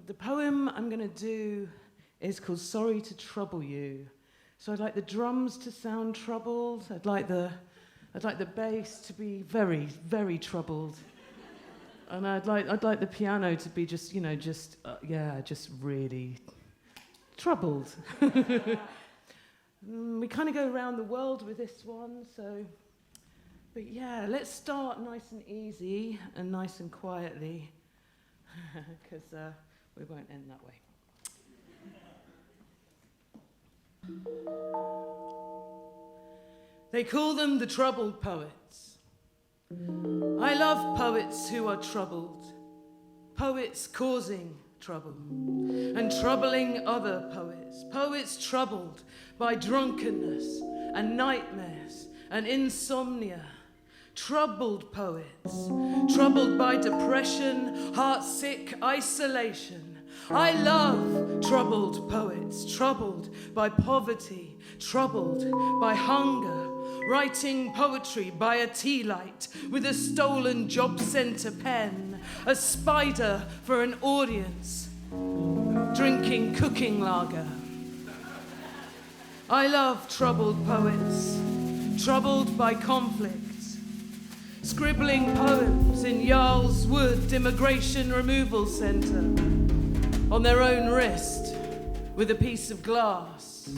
The poem I'm going to do is called Sorry to Trouble You. So I'd like the drums to sound troubled. I'd like the bass to be very, very troubled. And I'd like the piano to be just really troubled. We kind of go around the world with this one, so... But yeah, let's start nice and easy and nice and quietly, because we won't end that way. They call them the troubled poets. I love poets who are troubled, poets causing trouble and troubling other poets, poets troubled by drunkenness and nightmares and insomnia, troubled poets, troubled by depression, heartsick isolation. I love troubled poets, troubled by poverty, troubled by hunger, writing poetry by a tea light with a stolen job centre pen, a spider for an audience, drinking cooking lager. I love troubled poets, troubled by conflict, scribbling poems in Jarl's Wood Immigration Removal Centre on their own wrist with a piece of glass.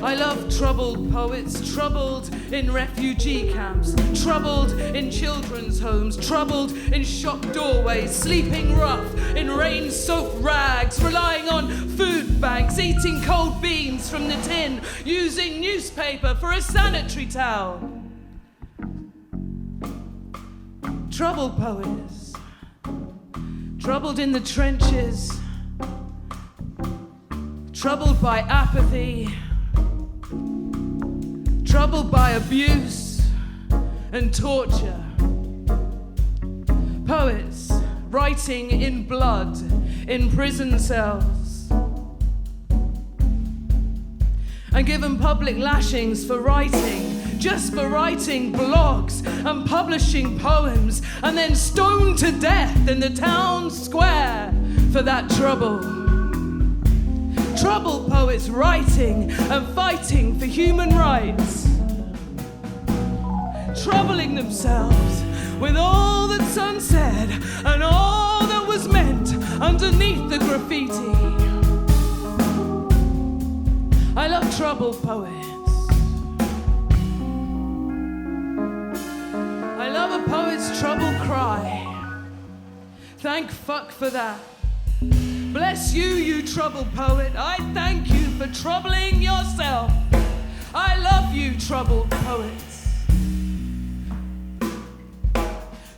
I love troubled poets, troubled in refugee camps, troubled in children's homes, troubled in shop doorways, sleeping rough in rain-soaked rags, relying on food banks, eating cold beans from the tin, using newspaper for a sanitary towel. Troubled poets, troubled in the trenches, troubled by apathy, troubled by abuse and torture. Poets writing in blood in prison cells and given public lashings for writing, just for writing blogs and publishing poems, and then stoned to death in the town square for that trouble. Troubled poets writing and fighting for human rights, troubling themselves with all that's unsaid and all that was meant underneath the graffiti. I love troubled poets. I love a poet's troubled cry. Thank fuck for that. Bless you, you troubled poet. I thank you for troubling yourself. I love you, troubled poets.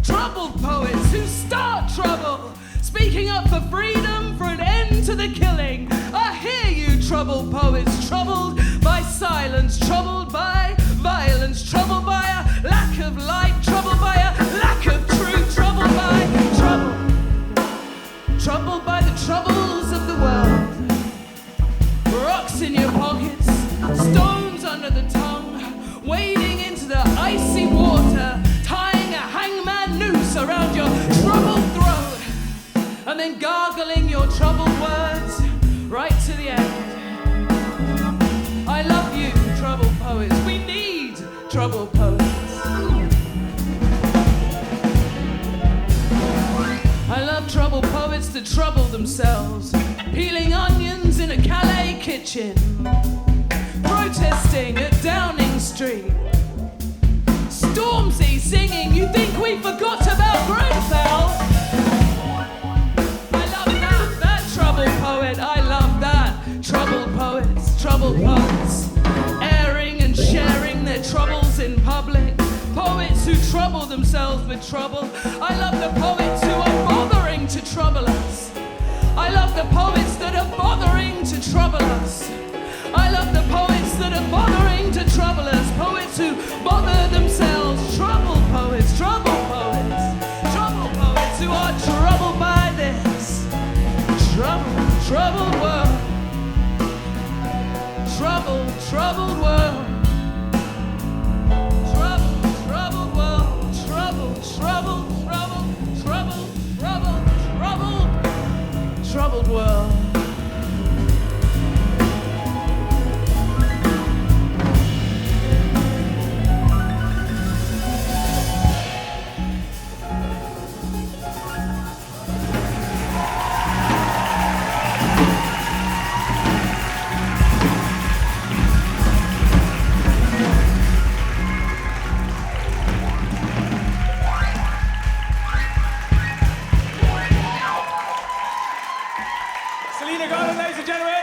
Troubled poets who start trouble, speaking up for freedom, for an end to the killing. I hear you, troubled poets, troubled by silence, troubled by violence, troubled by a lack of light, troubled by a lack of truth, troubled by trouble. Troubled by the troubles of the world. Rocks in your pockets, stones under the tongue, wading into the icy water, tying a hangman noose around your troubled throat, and then gargling your troubled words right to the end. I love you, troubled poets. We need troubled poets. I love troubled poets that trouble themselves, peeling onions in a Calais kitchen, protesting at Downing Street, Stormzy singing "You Think We Forgot About Grenfell." I love that troubled poet. I love that troubled poets, airing and sharing their troubles in public. Poets who trouble themselves with trouble. I love the poets who are bothering to trouble us. I love the poets that are bothering to trouble us. I love the poets that are bothering to trouble us. Poets who bother themselves. Troubled poets, troubled poets. Troubled poets who are troubled by this. Troubled world. Troubled world. Troubled. troubled world. Salena Godden, ladies and gentlemen.